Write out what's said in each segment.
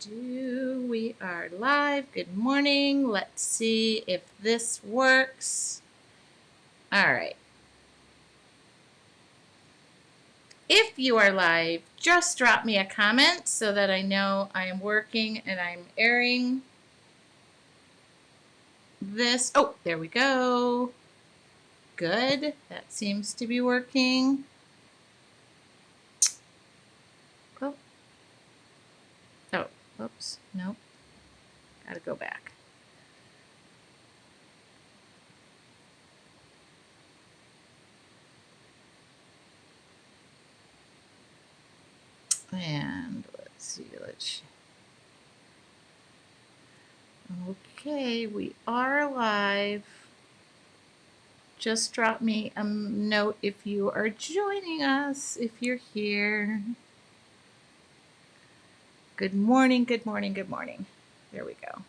We are live. Good morning. Let's see if this works. All right. If you are live, just drop me a comment so that I know I am working and I'm airing this. Oh, there we go. Good. That seems to be working. Oh, whoops. Nope. Gotta go back. And let's see. Okay, we are live. Just drop me a note if you are joining us, if you're here. Good morning, good morning, good morning. There we go.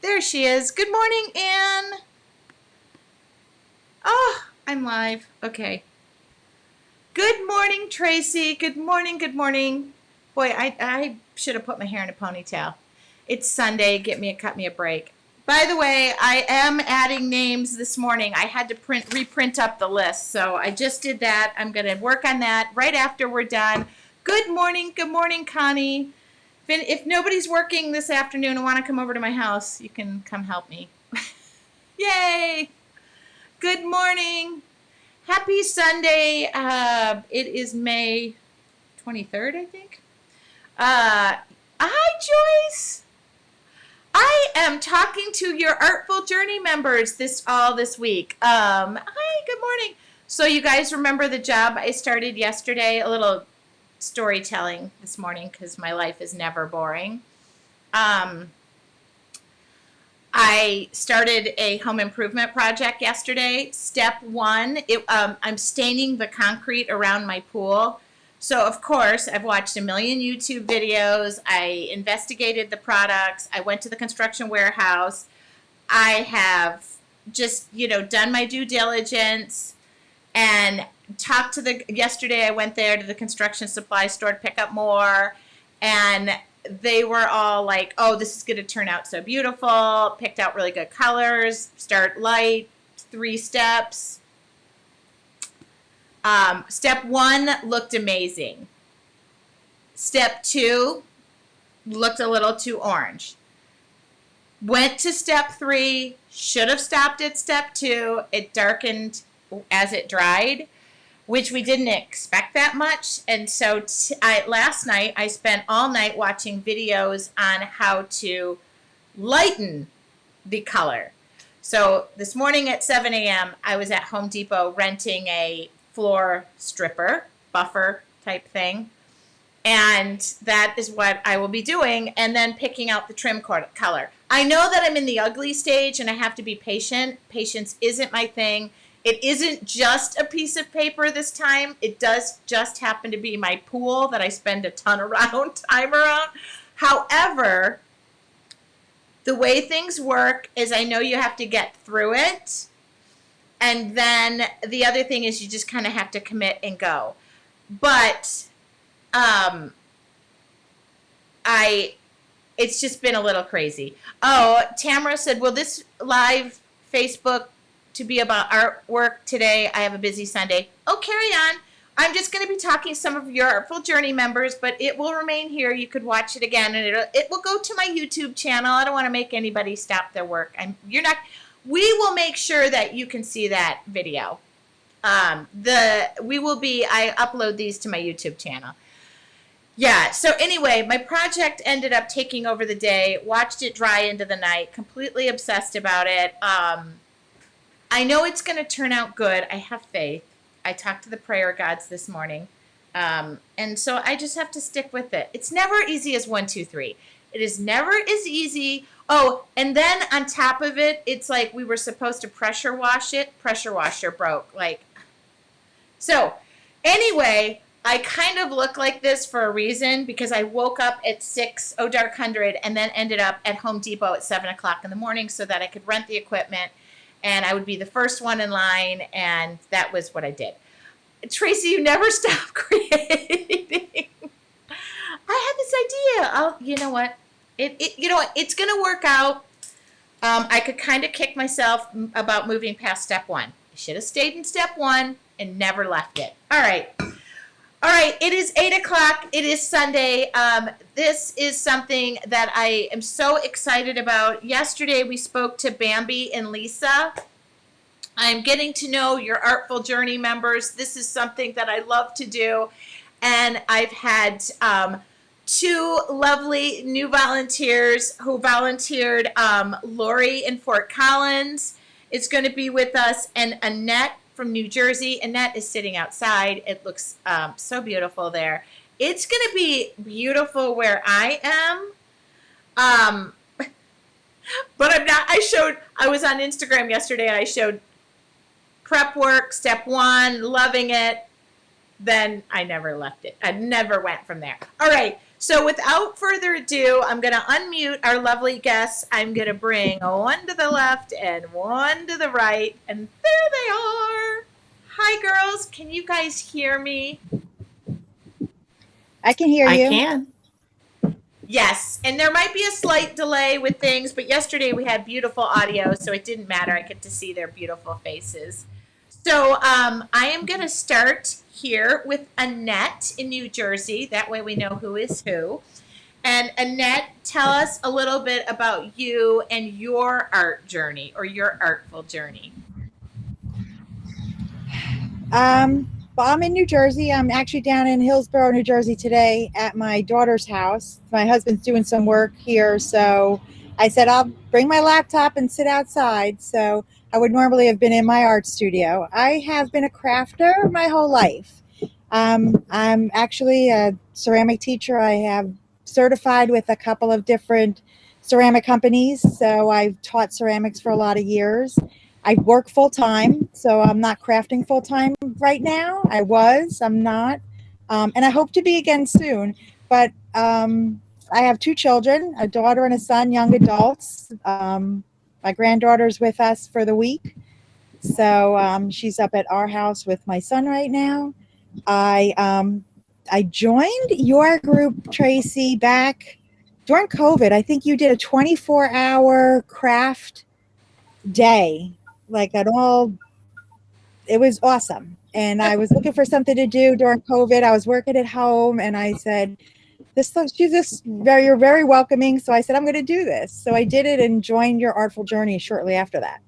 There she is. Good morning, Anne. Oh, I'm live. Okay. Good morning, Tracy. Good morning, good morning. Boy, I should have put my hair in a ponytail. It's Sunday. Cut me a break. By the way, I am adding names this morning. I had to reprint up the list, so I just did that. I'm going to work on that right after we're done. Good morning, Connie. If nobody's working this afternoon and want to come over to my house, you can come help me. Yay! Good morning. Happy Sunday. It is May 23rd, I think. Hi, Joyce. I am talking to your Artful Journey members this week. Hi, good morning. So you guys remember the job I started yesterday? A little storytelling this morning because my life is never boring. I started a home improvement project yesterday. Step one, I'm staining the concrete around my pool. So, of course, I've watched a million YouTube videos. I investigated the products. I went to the construction warehouse. I have just, done my due diligence and yesterday I went there to the construction supply store to pick up more, and they were all like, oh, this is going to turn out so beautiful. Picked out really good colors. Start light, 3 steps. Step 1 looked amazing. Step 2 looked a little too orange. Went to step 3, should have stopped at step 2. It darkened as it dried, which we didn't expect that much. And so last night, I spent all night watching videos on how to lighten the color. So this morning at 7 a.m., I was at Home Depot renting a floor stripper, buffer type thing. And that is what I will be doing, and then picking out the trim color. I know that I'm in the ugly stage and I have to be patient. Patience isn't my thing. It isn't just a piece of paper this time. It does just happen to be my pool that I spend a ton of time around. However, the way things work is I know you have to get through it. And then the other thing is you just kind of have to commit and go. But it's just been a little crazy. Oh, Tamara said, will this live Facebook to be about artwork today? I have a busy Sunday. Oh, carry on. I'm just going to be talking to some of your Artful Journey members, but it will remain here. You could watch it again, and it will go to my YouTube channel. I don't want to make anybody stop their work. We will make sure that you can see that video. I upload these to my YouTube channel. Yeah, so anyway, my project ended up taking over the day, watched it dry into the night, completely obsessed about it. I know it's going to turn out good. I have faith. I talked to the prayer gods this morning. And so I just have to stick with it. It's never easy as 1, 2, 3. It is never as easy. Oh, and then on top of it, it's like we were supposed to pressure wash it. Pressure washer broke. So anyway, I kind of look like this for a reason because I woke up at 6:00 and then ended up at Home Depot at 7 o'clock in the morning so that I could rent the equipment and I would be the first one in line, and that was what I did. Tracy, you never stop creating. I had this idea. you know what? You know what? It's going to work out. I could kind of kick myself about moving past step one. I should have stayed in step one and never left it. All right. All right. It is 8:00. It is Sunday. This is something that I am so excited about. Yesterday, we spoke to Bambi and Lisa. I'm getting to know your Artful Journey members. This is something that I love to do. And I've had two lovely new volunteers who volunteered. Lori in Fort Collins is going to be with us, and Annette from New Jersey. Annette is sitting outside. It looks so beautiful there. It's going to be beautiful where I am. But I'm not. I was on Instagram yesterday and I showed prep work, step one, loving it. Then I never left it. I never went from there. All right. So without further ado, I'm going to unmute our lovely guests. I'm going to bring one to the left and one to the right. And there they are. Hi, girls. Can you guys hear me? I can hear you. I can. Yes. And there might be a slight delay with things, but yesterday we had beautiful audio, so it didn't matter. I get to see their beautiful faces. So I am going to start here with Annette in New Jersey. That way we know who is who. And Annette, tell us a little bit about you and your art journey or your artful journey. Well, I'm in New Jersey. I'm actually down in Hillsborough, New Jersey today at my daughter's house. My husband's doing some work here, so I said I'll bring my laptop and sit outside. So I would normally have been in my art studio. I have been a crafter my whole life. I'm actually a ceramic teacher. I have certified with a couple of different ceramic companies, so I've taught ceramics for a lot of years. I work full time, so I'm not crafting full time right now. I'm not, and I hope to be again soon. But I have two children, a daughter and a son, young adults. My granddaughter's with us for the week, so she's up at our house with my son right now. I joined your group, Tracy, back during COVID. I think you did a 24-hour craft day. It was awesome. And I was looking for something to do during COVID. I was working at home and I said, you're very welcoming. So I said, I'm going to do this. So I did it and joined your Artful Journey shortly after that.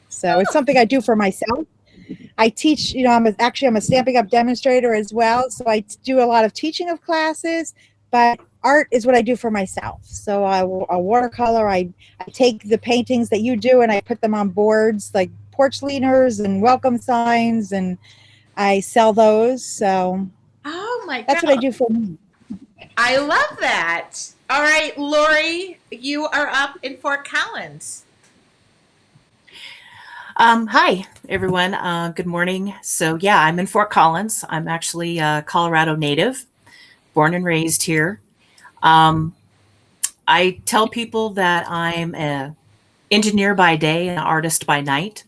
So it's something I do for myself. I teach, I'm a Stampin' Up! Demonstrator as well. So I do a lot of teaching of classes, but art is what I do for myself. So I watercolor, I take the paintings that you do and I put them on boards like porch leaners and welcome signs, and I sell those. So Oh my God. That's what I do for me. I love that. All right, Lori, you are up in Fort Collins. Hi, everyone. Good morning. So yeah, I'm in Fort Collins. I'm actually a Colorado native, born and raised here. I tell people that I'm an engineer by day and an artist by night.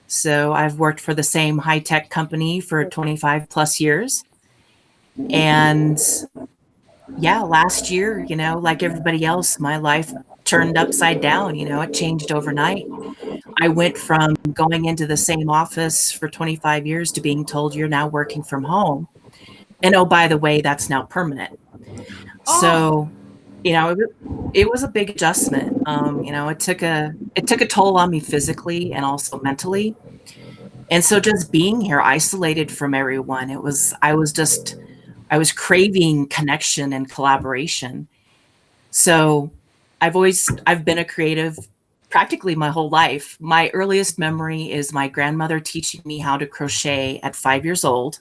So I've worked for the same high-tech company for 25 plus years. And yeah, last year, like everybody else, my life turned upside down. It changed overnight. I went from going into the same office for 25 years to being told you're now working from home. And oh, by the way, that's now permanent. So, it was a big adjustment. It took a toll on me physically and also mentally. And so just being here isolated from everyone, I was craving connection and collaboration. So I've been a creative practically my whole life. My earliest memory is my grandmother teaching me how to crochet at 5 years old.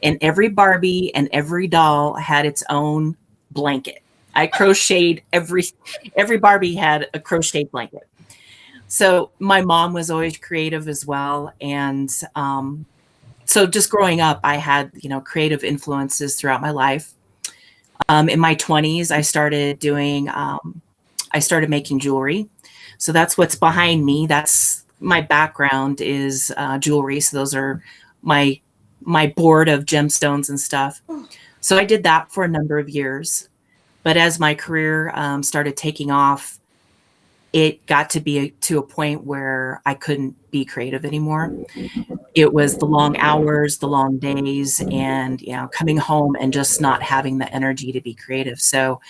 And every Barbie and every doll had its own blanket. I crocheted every Barbie had a crochet blanket. So my mom was always creative as well. And so just growing up, I had, creative influences throughout my life. In my 20s, I started making jewelry. So that's what's behind me. That's my background is jewelry. So those are my board of gemstones and stuff. So I did that for a number of years. But as my career started taking off, it got to be to a point where I couldn't be creative anymore. It was the long hours, the long days, and coming home and just not having the energy to be creative. So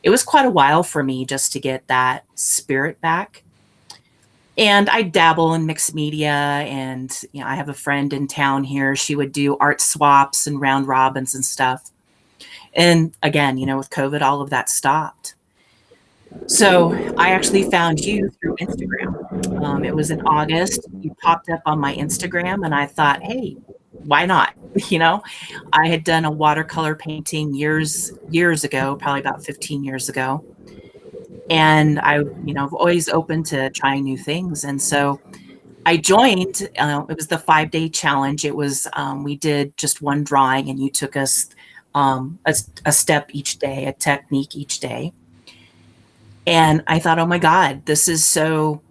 it was quite a while for me just to get that spirit back. And I dabble in mixed media, and I have a friend in town here. She would do art swaps and round robins and stuff. And again, with COVID, all of that stopped. So I actually found you through Instagram. It was in August. You popped up on my Instagram, and I thought, hey, why not? I had done a watercolor painting years ago, probably about 15 years ago. And I've always open to trying new things. And so I joined. It was the 5-day challenge. It was, we did just one drawing, and you took us a step each day, a technique each day. And I thought, oh my God, this is so,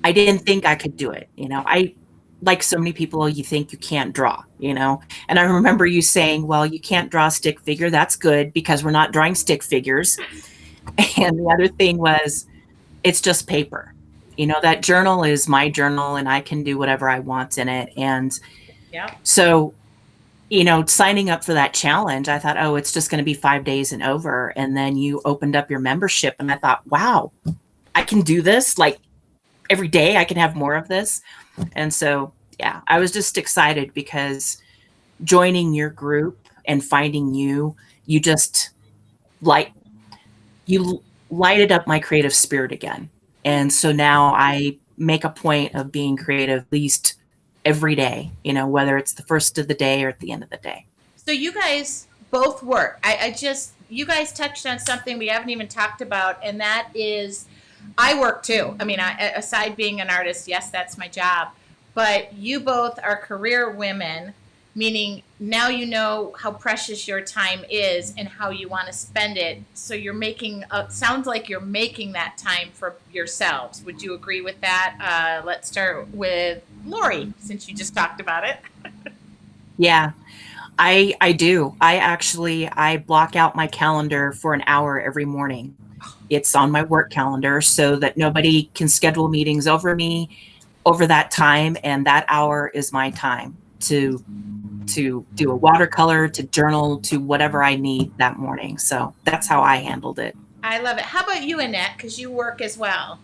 I didn't think I could do it. I, like so many people, you think you can't draw, and I remember you saying, well, you can't draw a stick figure. That's good, because we're not drawing stick figures. And the other thing was, it's just paper. That journal is my journal, and I can do whatever I want in it. And so, signing up for that challenge, I thought, oh, it's just going to be 5 days and over. And then you opened up your membership, and I thought, wow, I can do this. Like every day I can have more of this. And so, yeah, I was just excited because joining your group and finding you just you lighted up my creative spirit again. And so now I make a point of being creative at least every day, whether it's the first of the day or at the end of the day. So you guys both work. You guys touched on something we haven't even talked about, and that is, I work too. I mean, aside being an artist, yes, that's my job. But you both are career women, meaning now you know how precious your time is and how you want to spend it. So you're sounds like you're making that time for yourselves. Would you agree with that? Let's start with Lori, since you just talked about it. Yeah, I do. I block out my calendar for an hour every morning. It's on my work calendar so that nobody can schedule meetings over me over that time. And that hour is my time to do a watercolor, to journal, to whatever I need that morning. So that's how I handled it. I love it. How about you, Annette? Because you work as well.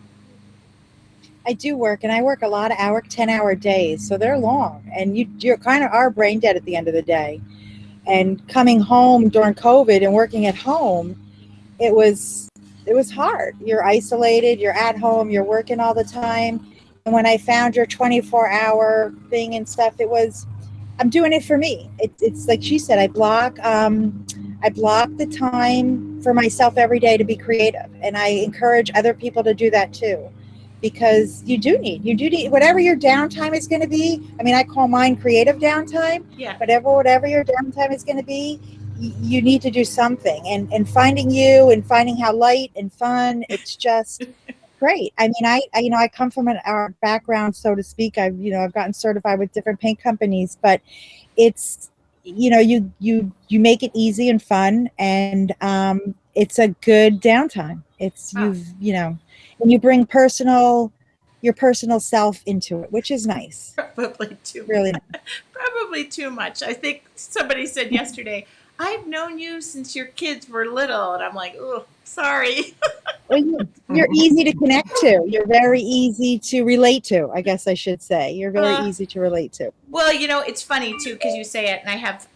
I do work, and I work a lot of 10-hour days, so they're long, and you're kind of are brain dead at the end of the day. And coming home during COVID and working at home, it was hard. You're isolated, you're at home, you're working all the time. And when I found your 24-hour thing and stuff, I'm doing it for me. It's like she said, I block the time for myself every day to be creative. And I encourage other people to do that too, because you do need whatever your downtime is going to be. I mean, I call mine creative downtime. Yeah. Whatever your downtime is going to be, you need to do something. And finding you and finding how light and fun, it's just great. I mean, I come from an art background, so to speak. I've gotten certified with different paint companies, but it's, you make it easy and fun, and it's a good downtime. It's and you bring your personal self into it, which is nice. Probably too really much. Probably too much. I think somebody said yesterday, I've known you since your kids were little, and I'm like, oh, sorry. Well, you're easy to connect to. You're very easy to relate to, I guess I should say. You're very easy to relate to. Well, it's funny too, because you say it, and I have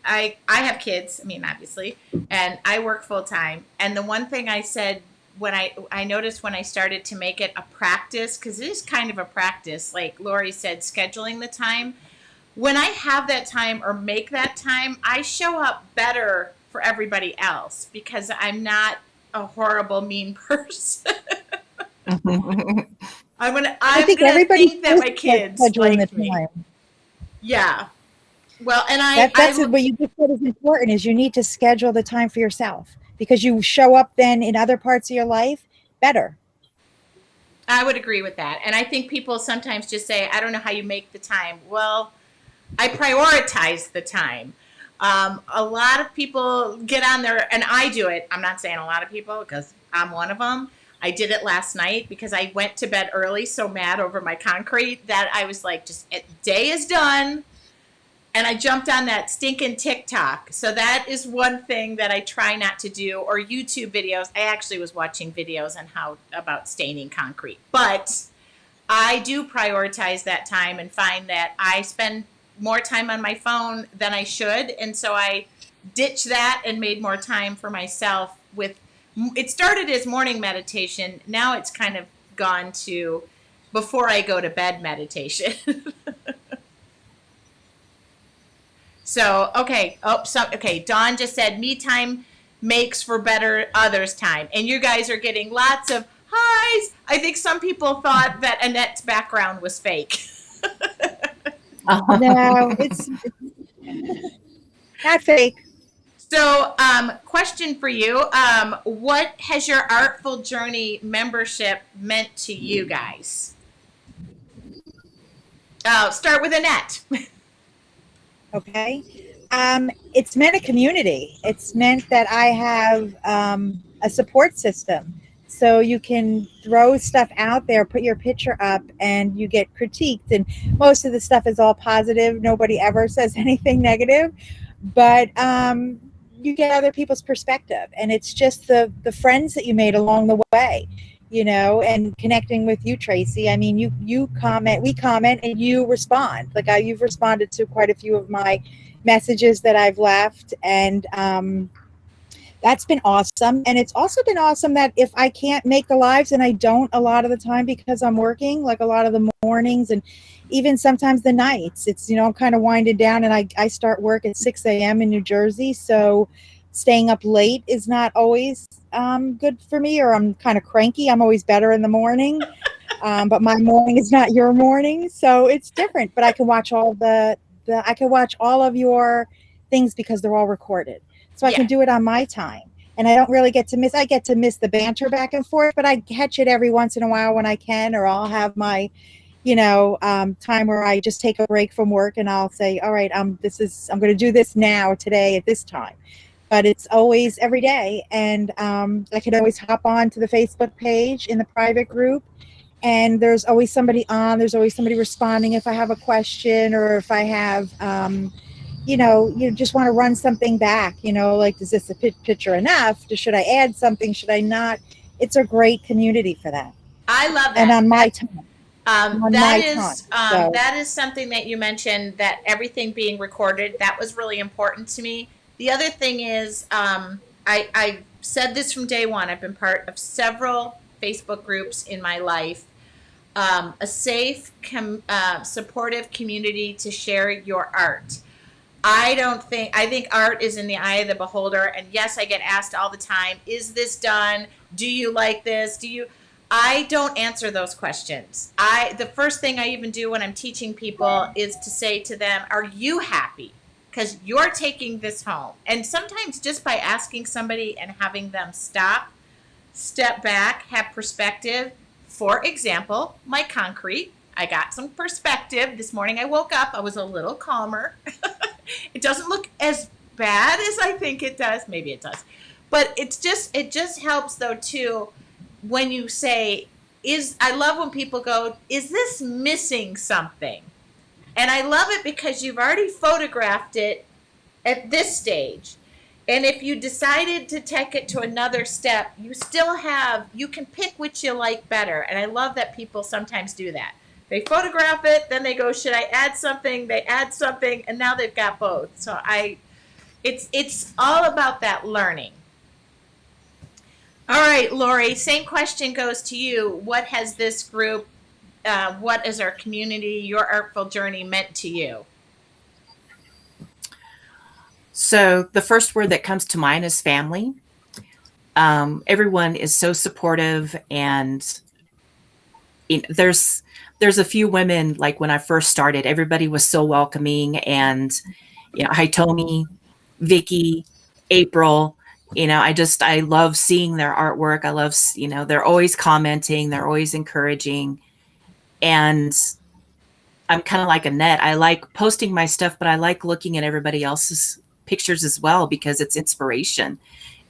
I have kids, I mean, obviously, and I work full time. And the one thing I said when I noticed when I started to make it a practice, because it is kind of a practice, like Lori said, scheduling the time. When I have that time or make that time, I show up better for everybody else, because I'm not a horrible, mean person. I'm gonna think that my kids like me. Yeah. Well, and that's what you just said is important, is you need to schedule the time for yourself, because you show up then in other parts of your life better. I would agree with that. And I think people sometimes just say, I don't know how you make the time. Well, I prioritize the time. A lot of people get on there, and I do it. I'm not saying a lot of people because I'm one of them. I did it last night because I went to bed early, so mad over my concrete that I was like, just day is done. And I jumped on that stinking TikTok. So that is one thing that I try not to do, or YouTube videos. I actually was watching videos on how about staining concrete. But I do prioritize that time and find that I spend more time on my phone than I should. And so I ditched that and made more time for myself with, it started as morning meditation. Now it's kind of gone to before I go to bed meditation. So, okay. Okay. Dawn just said me time makes for better others time. And you guys are getting lots of highs. I think some people thought that Annette's background was fake. No, it's not fake. So, question for you. What has your Artful Journey membership meant to you guys? Start with Annette. Okay. It's meant a community. It's meant that I have a support system. So you can throw stuff out there, put your picture up, and you get critiqued. And most of the stuff is all positive. Nobody ever says anything negative. But you get other people's perspective. And it's just the friends that you made along the way, you know, and connecting with you, Tracy. I mean, you comment, we comment, and you respond. Like you've responded to quite a few of my messages that I've left, and that's been awesome. And it's also been awesome that if I can't make the lives, and I don't a lot of the time because I'm working, like a lot of the mornings and even sometimes the nights, it's, you know, I'm kind of winded down, and I start work at 6 a.m. in New Jersey. So staying up late is not always good for me, or I'm kind of cranky. I'm always better in the morning. But my morning is not your morning. So it's different, but I can watch I can watch all of your things because they're all recorded. So I can do it on my time, and I don't really get to miss the banter back and forth, but I catch it every once in a while when I can, or I'll have my, you know, time where I just take a break from work and I'll say, all right, I'm going to do this now today at this time. But it's always every day. And I can always hop on to the Facebook page in the private group, and there's always somebody on, there's always somebody responding if I have a question, or if I have, you know, you just want to run something back, you know, like, is this a picture enough? Should I add something? Should I not? It's a great community for that. I love that. And on my time. That is something that you mentioned, that everything being recorded, that was really important to me. The other thing is, I said this from day one. I've been part of several Facebook groups in my life. A safe, supportive community to share your art. I think art is in the eye of the beholder. And yes, I get asked all the time, is this done? Do you like this? I don't answer those questions. The first thing I even do when I'm teaching people is to say to them, are you happy? Because you're taking this home. And sometimes just by asking somebody and having them step back, have perspective. For example, my concrete, I got some perspective. This morning I woke up, I was a little calmer. It doesn't look as bad as I think it does. Maybe it does. But it just helps though too, when you say, I love when people go, is this missing something? And I love it because you've already photographed it at this stage. And if you decided to take it to another step, you can pick which you like better. And I love that people sometimes do that. They photograph it, then they go, should I add something? They add something, and now they've got both. So it's all about that learning. All right, Lori, same question goes to you. What has this group, what is our community, your Artful Journey meant to you? So the first word that comes to mind is family. Everyone is so supportive, and there's a few women, like when I first started, everybody was so welcoming, and Hitomi, Vicky, April, I love seeing their artwork. I love, they're always commenting, they're always encouraging. And I'm kind of like Annette. I like posting my stuff, but I like looking at everybody else's pictures as well because it's inspiration.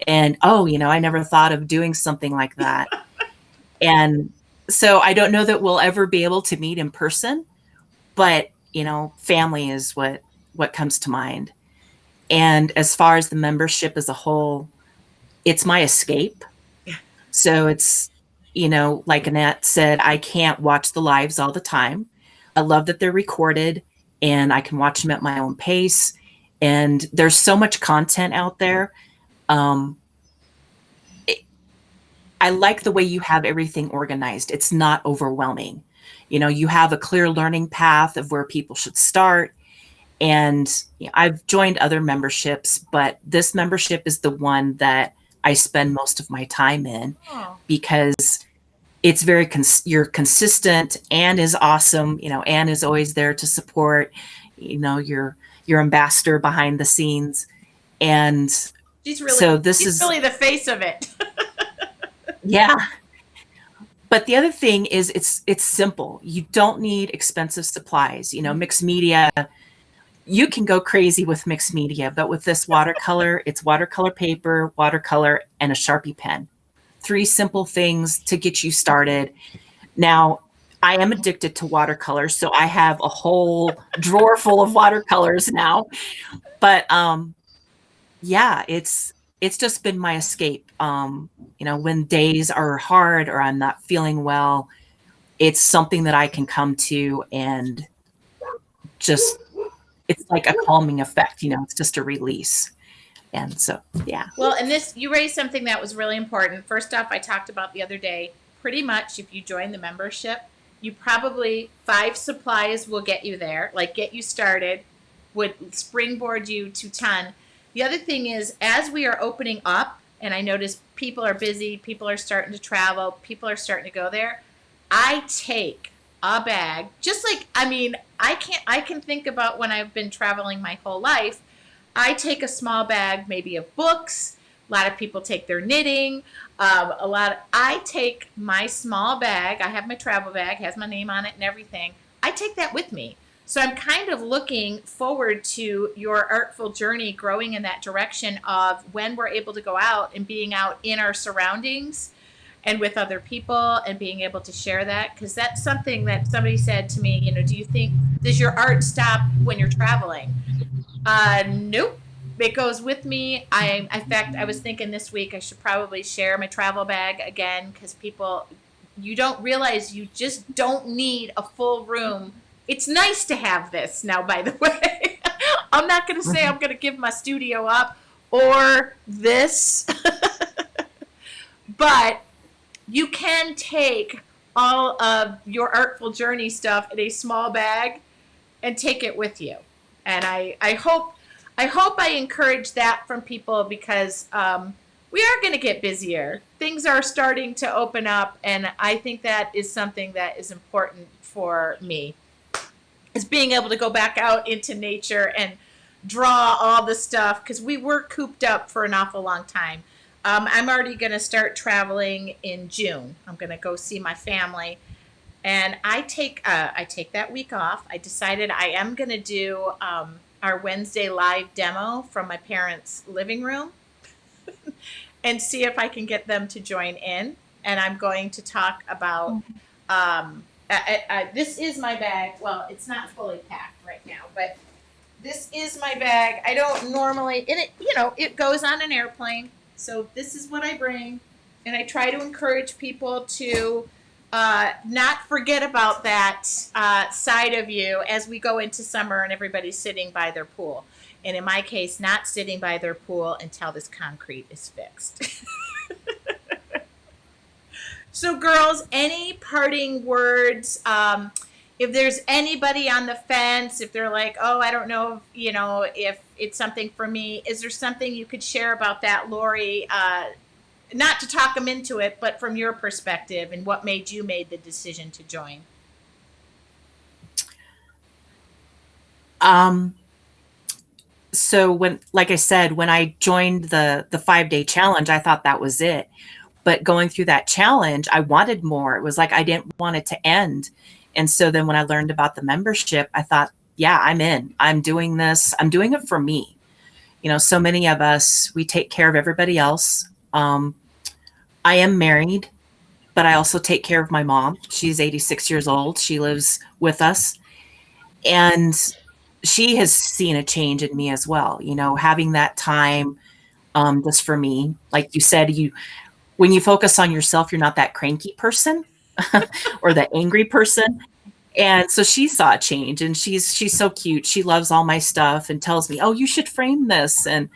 And, oh, I never thought of doing something like that. And so I don't know that we'll ever be able to meet in person, but, family is what comes to mind. And as far as the membership as a whole, it's my escape. So it's, like Annette said, I can't watch the lives all the time. I love that they're recorded and I can watch them at my own pace. And there's so much content out there. I like the way you have everything organized. It's not overwhelming. You have a clear learning path of where people should start. And I've joined other memberships, but this membership is the one that I spend most of my time in because it's very, you're consistent. Anne is awesome. Anne is always there to support, your ambassador behind the scenes. And she's really, so she's really the face of it. Yeah. But the other thing is it's simple. You don't need expensive supplies. Mixed media, you can go crazy with mixed media, but with this watercolor, it's watercolor paper, watercolor, and a Sharpie pen. 3 simple things to get you started. Now, I am addicted to watercolor, so I have a whole drawer full of watercolors now. But yeah, it's just been my escape. When days are hard or I'm not feeling well, it's something that I can come to and just, it's like a calming effect, it's just a release. And so, yeah. Well, and you raised something that was really important. First off, I talked about the other day, pretty much if you join the membership, you probably 5 supplies will get you there, like get you started, would springboard you to 10. The other thing is, as we are opening up, and I notice people are busy, people are starting to travel, people are starting to go there, I take a bag, just like, I can think about when I've been traveling my whole life, I take a small bag, maybe of books, a lot of people take their knitting, I take my small bag, I have my travel bag, has my name on it and everything, I take that with me. So I'm kind of looking forward to your artful journey growing in that direction of when we're able to go out and being out in our surroundings and with other people and being able to share that. Because that's something that somebody said to me, does your art stop when you're traveling? Nope. It goes with me. In fact, I was thinking this week I should probably share my travel bag again because you don't realize you just don't need a full room. It's nice to have this now, by the way. I'm not going to say I'm going to give my studio up or this, but you can take all of your artful journey stuff in a small bag and take it with you. And I hope I encourage that from people because we are going to get busier. Things are starting to open up, and I think that is something that is important for me. Is being able to go back out into nature and draw all the stuff because we were cooped up for an awful long time. I'm already going to start traveling in June. I'm going to go see my family, and I take that week off. I decided I am going to do our Wednesday live demo from my parents' living room and see if I can get them to join in. And I'm going to talk about. This is my bag. Well, it's not fully packed right now, but this is my bag. I don't normally, and it goes on an airplane. So this is what I bring. And I try to encourage people to not forget about that side of you as we go into summer and everybody's sitting by their pool. And in my case, not sitting by their pool until this concrete is fixed. So girls, any parting words? If there's anybody on the fence, if they're like, oh, I don't know, if it's something for me, is there something you could share about that, Lori? Not to talk them into it, but from your perspective and what made you make the decision to join. So like I said, when I joined the 5-day challenge, I thought that was it. But going through that challenge, I wanted more. It was like I didn't want it to end. And so then when I learned about the membership, I thought, yeah, I'm in. I'm doing this. I'm doing it for me. So many of us, we take care of everybody else. I am married, but I also take care of my mom. She's 86 years old. She lives with us. And she has seen a change in me as well, having that time just for me. Like you said, when you focus on yourself, you're not that cranky person or the angry person. And so she saw a change, and she's so cute. She loves all my stuff and tells me, "Oh, you should frame this." And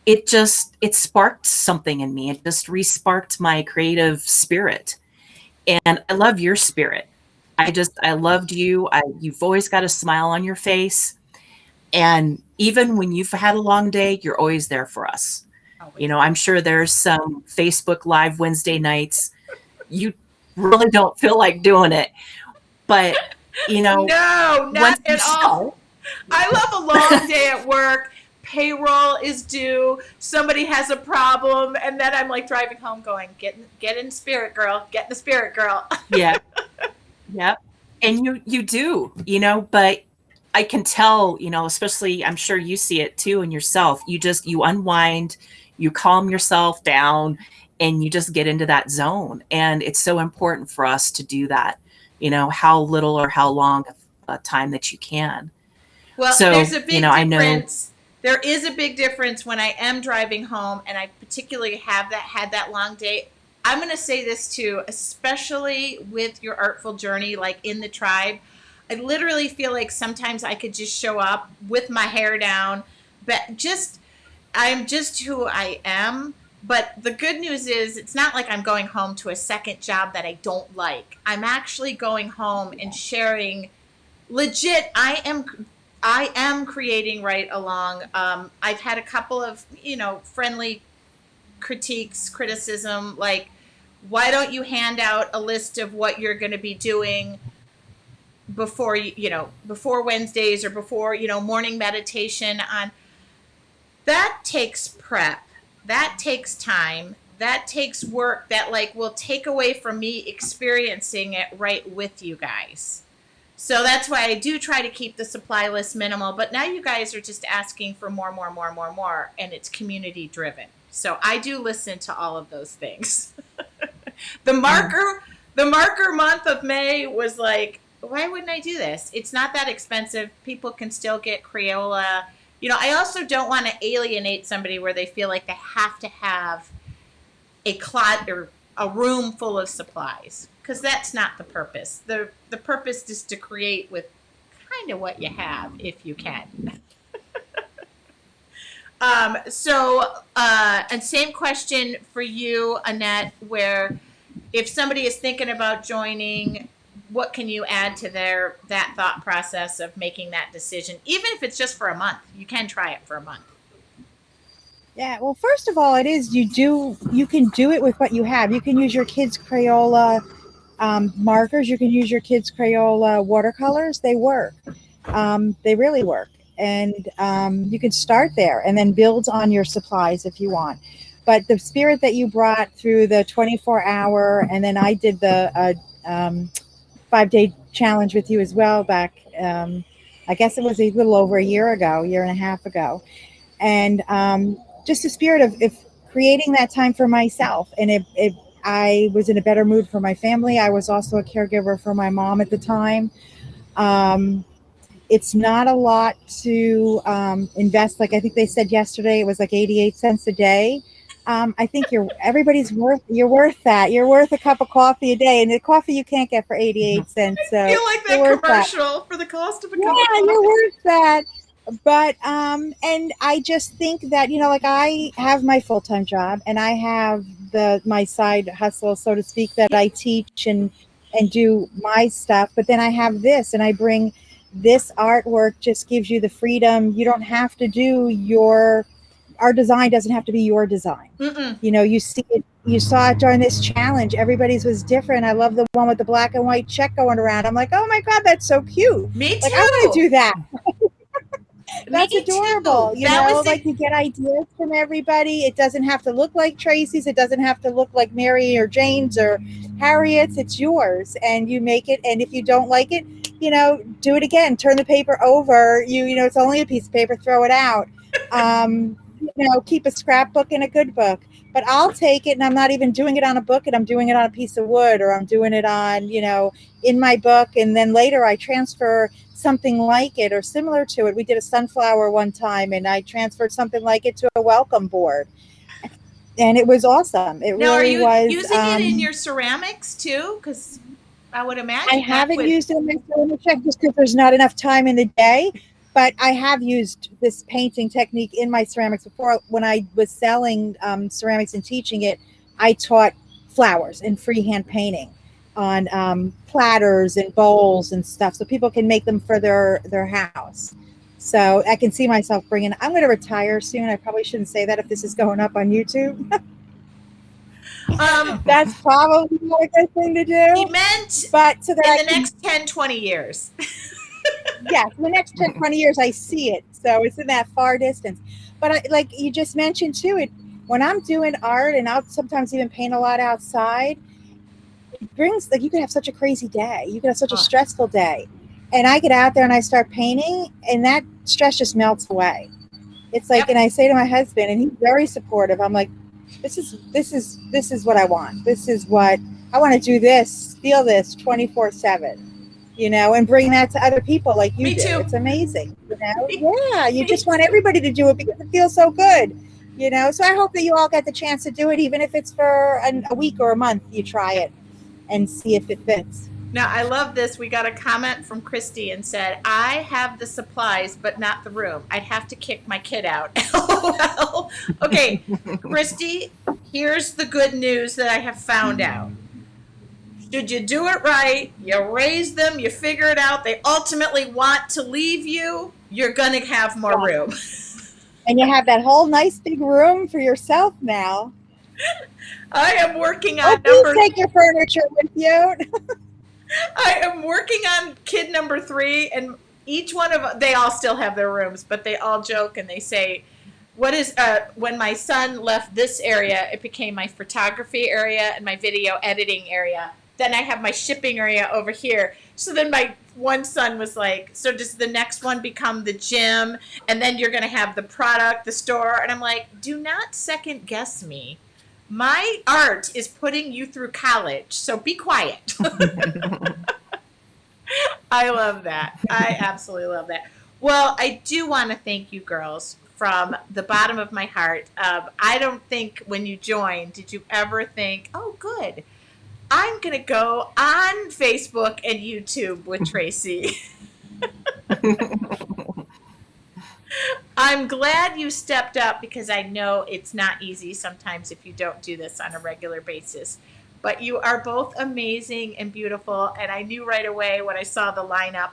it sparked something in me. It just re-sparked my creative spirit. And I love your spirit. I loved you. You've always got a smile on your face. And even when you've had a long day, you're always there for us. I'm sure there's some Facebook Live Wednesday nights. You really don't feel like doing it. But, No, not at all. I love a long day at work. Payroll is due. Somebody has a problem. And then I'm like driving home going, get in the spirit, girl. Get in the spirit, girl. Yeah. Yep. And you do, but I can tell, especially I'm sure you see it too in yourself. You unwind, you calm yourself down, and you just get into that zone. And it's so important for us to do that, how little or how long a time that you can. Well, so, there's a big difference. I know there is a big difference when I am driving home and I particularly had that long day. I'm going to say this too, especially with your artful journey, like in the tribe. I literally feel like sometimes I could just show up with my hair down, but I'm just who I am. But the good news is it's not like I'm going home to a second job that I don't like. I'm actually going home and sharing legit. I am creating right along. I've had a couple of, friendly criticism, like, why don't you hand out a list of what you're going to be doing before before Wednesdays or before, morning meditation on. That takes prep. That takes time. That takes work that will take away from me experiencing it right with you guys. So that's why I do try to keep the supply list minimal. But now you guys are just asking for more, and it's community driven. So I do listen to all of those things. The marker month of May was like, why wouldn't I do this? It's not that expensive. People can still get Crayola. I also don't want to alienate somebody where they feel like they have to have a closet or a room full of supplies, because that's not the purpose. The purpose is to create with kind of what you have, if you can. And same question for you, Annette, where if somebody is thinking about joining, what can you add to that thought process of making that decision? Even if it's just for a month, you can try it for a month. Yeah, well, first of all, you can do it with what you have. You can use your kids' Crayola markers. You can use your kids' Crayola watercolors. They work. They really work. And you can start there and then build on your supplies if you want. But the spirit that you brought through the 24-hour, and then I did the 5-day challenge with you as well back, I guess it was a little over a year and a half ago. And just the spirit of creating that time for myself. And I was in a better mood for my family. I was also a caregiver for my mom at the time. It's not a lot to invest. Like I think they said yesterday, it was like 88 cents a day. I think you're worth that. You're worth a cup of coffee a day, and the coffee you can't get for 88 cents. So I feel like that commercial for the cost of a cup of coffee. Yeah, you're worth that. But and I just think that, like I have my full-time job and I have my side hustle, so to speak, that I teach and do my stuff. But then I have this, and I bring this artwork. Just gives you the freedom. You don't have to do our design doesn't have to be your design. Mm-mm. You saw it during this challenge. Everybody's was different. I love the one with the black and white check going around. I'm like, oh my God, that's so cute. Me too. Like, I want to do that. That's adorable. Too. You get ideas from everybody. It doesn't have to look like Tracy's. It doesn't have to look like Mary or Jane's or Harriet's. It's yours, and you make it. And if you don't like it, do it again. Turn the paper over. It's only a piece of paper. Throw it out. Keep a scrapbook and a good book. But I'll take it, and I'm not even doing it on a book, and I'm doing it on a piece of wood, or I'm doing it on, in my book, and then later I transfer something like it or similar to it. We did a sunflower one time, and I transferred something like it to a welcome board, and it was awesome. It Now, are really you was. using it in your ceramics too? Because I would imagine I haven't used it in my ceramic check just because there's not enough time in the day. But I have used this painting technique in my ceramics before. When I was selling ceramics and teaching it, I taught flowers and freehand painting on platters and bowls and stuff, so people can make them for their house. So I can see myself bringing. I'm going to retire soon. I probably shouldn't say that if this is going up on YouTube. That's probably not a good thing to do. He meant but so that in the next 10, 20 years. Yes, in the next 10, 20 years, I see it. So it's in that far distance. But like you just mentioned too, when I'm doing art, and I'll sometimes even paint a lot outside, it brings, like, you can have such a crazy day. You can have such a stressful day. And I get out there and I start painting, and that stress just melts away. It's like, and I say to my husband, and he's very supportive. I'm like, this is what I want. This is what I want to do. Feel this 24/7. And bring that to other people like you do. Too. It's amazing. Yeah, you just want everybody to do it because it feels so good. So I hope that you all get the chance to do it, even if it's for a week or a month. You try it and see if it fits. Now, I love this. We got a comment from Christy and said, I have the supplies, but not the room. I'd have to kick my kid out. LOL. Okay, Christy, here's the good news that I have found out. Should you do it right, you raise them, you figure it out, they ultimately want to leave you, you're going to have more room. And you have that whole nice big room for yourself now. I am working on take your furniture with you. I am working on kid number 3, and each one of they all still have their rooms, but they all joke and they say, when my son left this area, it became my photography area and my video editing area. Then I have my shipping area over here. So then my one son was like, so does the next one become the gym? And then you're going to have the product, the store. And I'm like, do not second guess me. My art is putting you through college, so be quiet. I love that. I absolutely love that. Well, I do want to thank you girls from the bottom of my heart. I don't think when you joined, did you ever think, oh, good, I'm going to go on Facebook and YouTube with Tracy. I'm glad you stepped up, because I know it's not easy sometimes if you don't do this on a regular basis. But you are both amazing and beautiful, and I knew right away when I saw the lineup.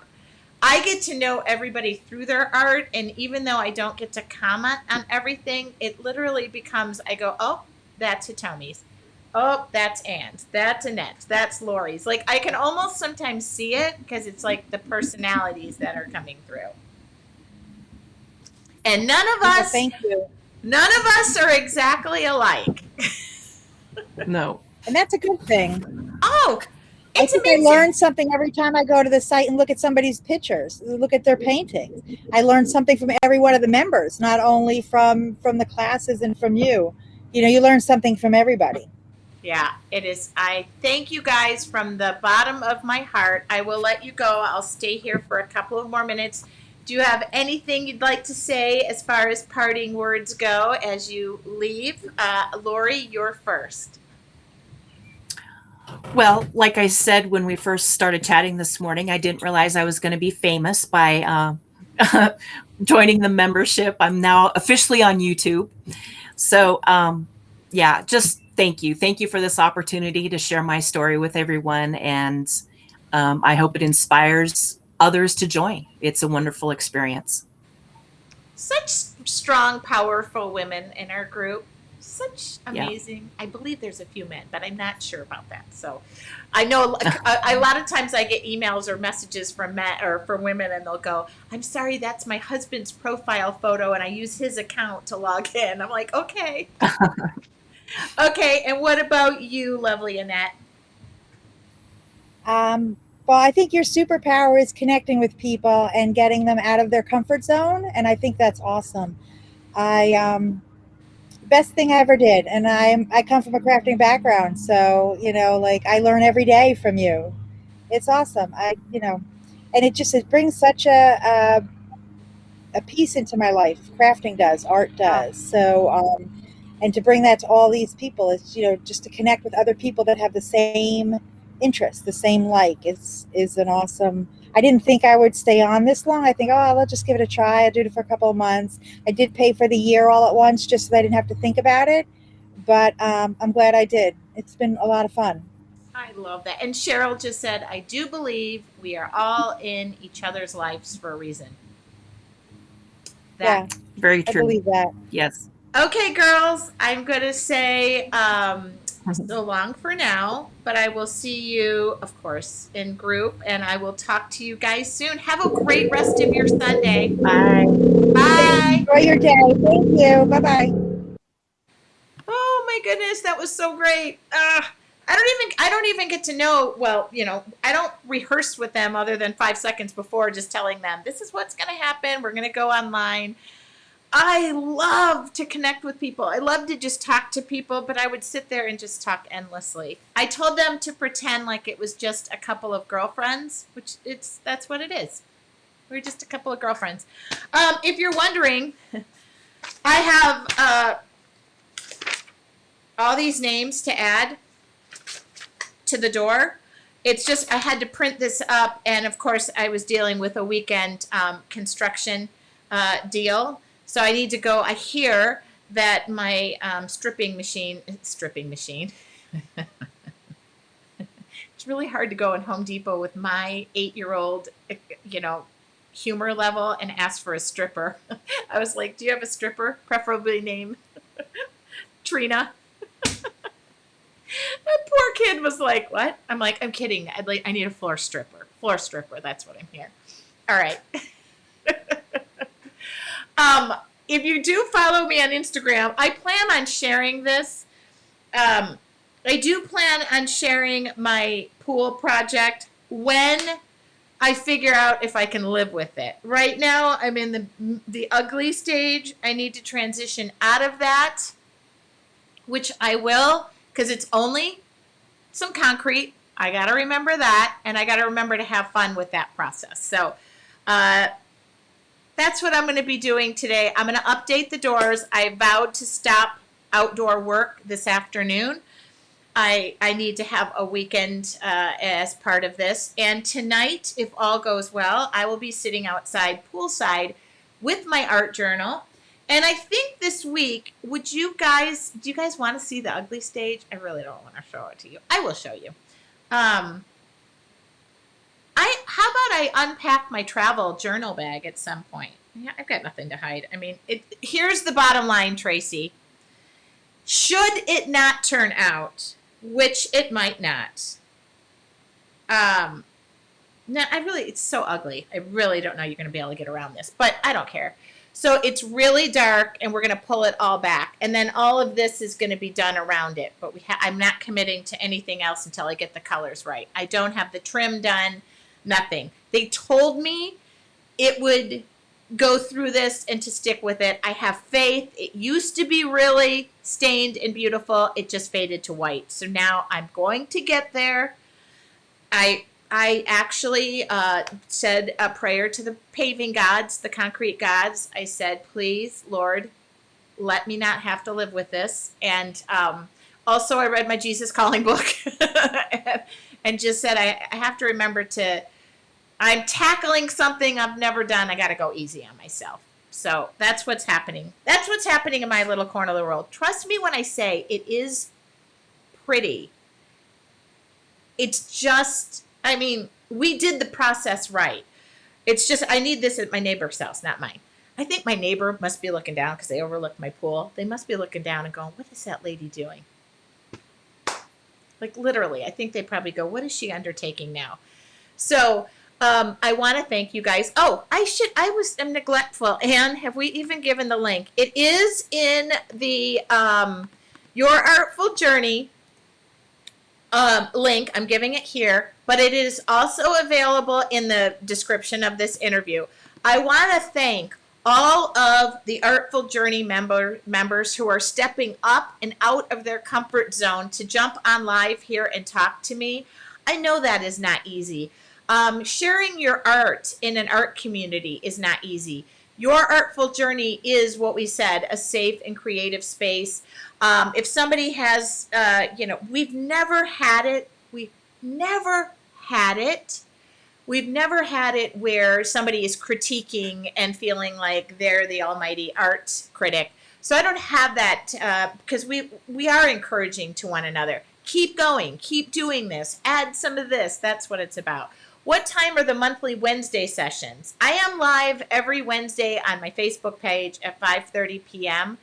I get to know everybody through their art, and even though I don't get to comment on everything, it literally becomes, I go, oh, that's Hitomi's. Oh, that's Anne's. That's Annette's. That's Lori's. Like, I can almost sometimes see it because it's like the personalities that are coming through. And none of us, thank you. None of us are exactly alike. No. And that's a good thing. Oh, it's amazing. I learn something every time I go to the site and look at somebody's pictures, look at their paintings. I learn something from every one of the members, not only from the classes and from you. You learn something from everybody. Yeah, it is. I thank you guys from the bottom of my heart. I will let you go. I'll stay here for a couple of more minutes. Do you have anything you'd like to say as far as parting words go as you leave? Lori, you're first. Well, like I said when we first started chatting this morning, I didn't realize I was going to be famous by joining the membership. I'm now officially on YouTube. So, yeah, just thank you. Thank you for this opportunity to share my story with everyone. And I hope it inspires others to join. It's a wonderful experience. Such strong, powerful women in our group. Such amazing. Yeah. I believe there's a few men, but I'm not sure about that. So I know a lot of times I get emails or messages from men or from women, and they'll go, I'm sorry, that's my husband's profile photo, and I use his account to log in. I'm like, okay. Okay, and what about you, lovely Annette? Well, I think your superpower is connecting with people and getting them out of their comfort zone, and I think that's awesome. I best thing I ever did, and I come from a crafting background, so like I learn every day from you. It's awesome. And it brings such a piece into my life. Crafting does, art Oh, does. So, and to bring that to all these people is, just to connect with other people that have the same interests, the same like. Is an awesome. I didn't think I would stay on this long. I think, oh, I'll just give it a try. I'll do it for a couple of months. I did pay for the year all at once, just so that I didn't have to think about it. But I'm glad I did. It's been a lot of fun. I love that. And Cheryl just said, I do believe we are all in each other's lives for a reason. That. Yeah, Very I true. believe that. Yes. Okay, girls, I'm going to say so long for now, but I will see you, of course, in group, and I will talk to you guys soon. Have a great rest of your Sunday. Bye. Bye. Enjoy your day. Thank you. Bye bye. Oh my goodness, that was so great. I don't even get to know, well, I don't rehearse with them other than 5 seconds before, just telling them this is what's going to happen. We're going to go online. I love to connect with people. I love to just talk to people, but I would sit there and just talk endlessly. I told them to pretend like it was just a couple of girlfriends, which that's what it is. We're just a couple of girlfriends. If you're wondering, I have all these names to add to the door. It's just I had to print this up, and of course I was dealing with a weekend construction deal. So I need to go. I hear that my stripping machine. It's really hard to go in Home Depot with my 8-year-old, humor level and ask for a stripper. I was like, do you have a stripper? Preferably named Trina. That poor kid was like, what? I'm like, I'm kidding. I need a floor stripper. Floor stripper. That's what I'm here. All right. If you do follow me on Instagram, I plan on sharing this. I do plan on sharing my pool project when I figure out if I can live with it. Right now, I'm in the ugly stage. I need to transition out of that, which I will, because it's only some concrete. I got to remember that, and I got to remember to have fun with that process. So, that's what I'm going to be doing today. I'm going to update the doors. I vowed to stop outdoor work this afternoon. I need to have a weekend as part of this. And tonight, if all goes well, I will be sitting outside poolside with my art journal. And I think this week, do you guys want to see the ugly stage? I really don't want to show it to you. I will show you. How about I unpack my travel journal bag at some point? Yeah, I've got nothing to hide. I mean, here's the bottom line, Tracy. Should it not turn out, which it might not. No, it's so ugly. I really don't know you're going to be able to get around this, but I don't care. So it's really dark, and we're going to pull it all back, and then all of this is going to be done around it. But I'm not committing to anything else until I get the colors right. I don't have the trim done. Nothing. They told me it would go through this and to stick with it. I have faith. It used to be really stained and beautiful. It just faded to white. So now I'm going to get there. I actually said a prayer to the paving gods, the concrete gods. I said, please, Lord, let me not have to live with this. And also I read my Jesus Calling book and just said I have to remember I'm tackling something I've never done. I got to go easy on myself. So that's what's happening. That's what's happening in my little corner of the world. Trust me when I say it is pretty. It's just, we did the process right. It's just, I need this at my neighbor's house, not mine. I think my neighbor must be looking down because they overlook my pool. They must be looking down and going, what is that lady doing? Like literally, I think they probably go, what is she undertaking now? So, I want to thank you guys. Oh, I'm neglectful. Anne, have we even given the link? It is in the Your Artful Journey link. I'm giving it here, but it is also available in the description of this interview. I want to thank all of the Artful Journey members who are stepping up and out of their comfort zone to jump on live here and talk to me. I know that is not easy. Sharing your art in an art community is not easy. Your Artful Journey is what we said, a safe and creative space. If somebody has, we've never had it. We've never had it where somebody is critiquing and feeling like they're the almighty art critic. So I don't have that because we are encouraging to one another. Keep going. Keep doing this. Add some of this. That's what it's about. What time are the monthly Wednesday sessions? I am live every Wednesday on my Facebook page at 5:30 p.m.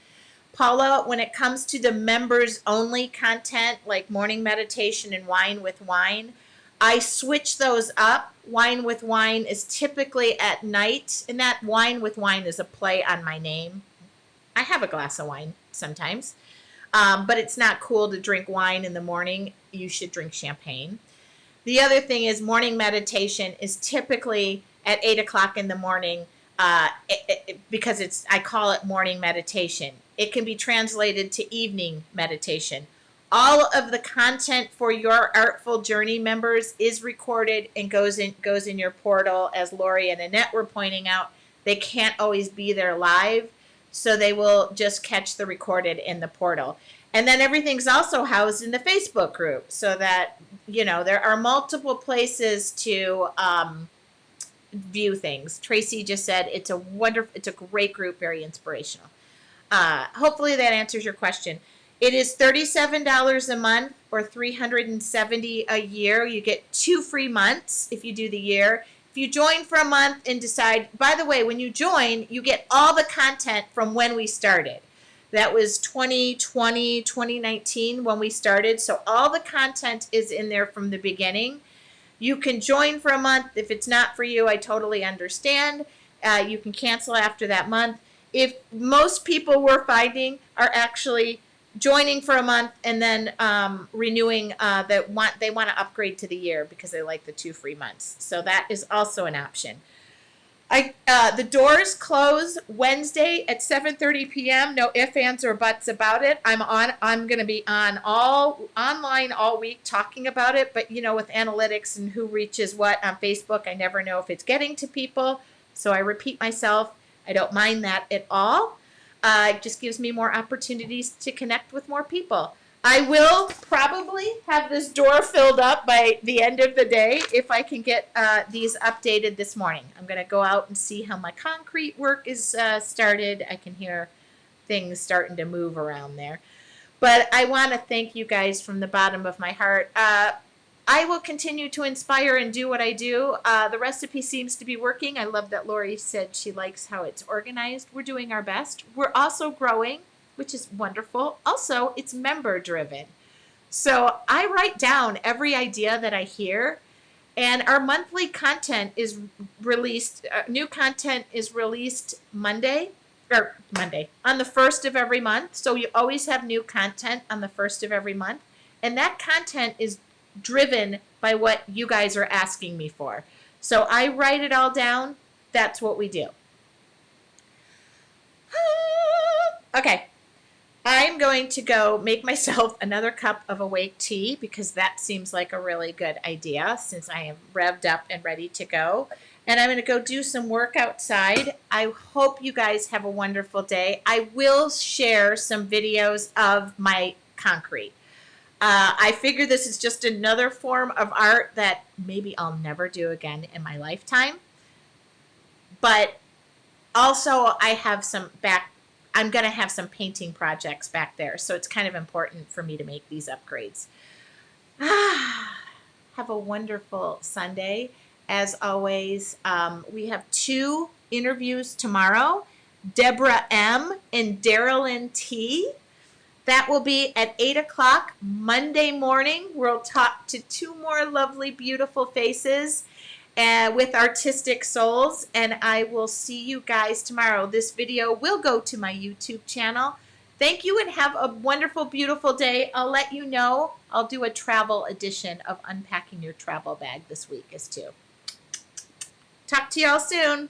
Paula, when it comes to the members only content like morning meditation and wine with wine, I switch those up. Wine with wine is typically at night, and that wine with wine is a play on my name. I have a glass of wine sometimes, but it's not cool to drink wine in the morning. You should drink champagne. The other thing is morning meditation is typically at 8 o'clock in the morning because I call it morning meditation. It can be translated to evening meditation. All of the content for your Artful Journey members is recorded and goes in your portal. As Lori and Annette were pointing out, they can't always be there live, so they will just catch the recorded in the portal. And then everything's also housed in the Facebook group so that, there are multiple places to view things. Tracy just said it's a great group, very inspirational. Hopefully that answers your question. It is $37 a month or $370 a year. You get 2 free months if you do the year. If you join for a month and decide, by the way, when you join, you get all the content from when we started. That was 2020, 2019 when we started. So all the content is in there from the beginning. You can join for a month. If it's not for you, I totally understand. You can cancel after that month. If most people we're finding are actually joining for a month and then renewing, they want to upgrade to the year because they like the 2 free months. So that is also an option. The doors close Wednesday at 7:30 p.m. No ifs, ands, or buts about it. I'm going to be online all week talking about it. But with analytics and who reaches what on Facebook, I never know if it's getting to people. So I repeat myself. I don't mind that at all. It just gives me more opportunities to connect with more people. I will probably have this door filled up by the end of the day if I can get these updated this morning. I'm going to go out and see how my concrete work is started. I can hear things starting to move around there. But I want to thank you guys from the bottom of my heart. I will continue to inspire and do what I do. The recipe seems to be working. I love that Lori said she likes how it's organized. We're doing our best. We're also growing, which is wonderful. Also, it's member driven. So I write down every idea that I hear, and our monthly content is released, new content is released on the first of every month. So you always have new content on the first of every month. And that content is driven by what you guys are asking me for. So I write it all down. That's what we do. Okay. I'm going to go make myself another cup of awake tea because that seems like a really good idea since I am revved up and ready to go. And I'm going to go do some work outside. I hope you guys have a wonderful day. I will share some videos of my concrete. I figure this is just another form of art that maybe I'll never do again in my lifetime. But also I'm going to have some painting projects back there. So it's kind of important for me to make these upgrades. Have a wonderful Sunday. As always, we have 2 interviews tomorrow. Deborah M. and Darylyn T. That will be at 8 o'clock Monday morning. We'll talk to 2 more lovely, beautiful faces with artistic souls. And I will see you guys tomorrow. This video will go to my YouTube channel. Thank you and have a wonderful, beautiful day. I'll let you know. I'll do a travel edition of Unpacking Your Travel Bag this week as too. Talk to y'all soon.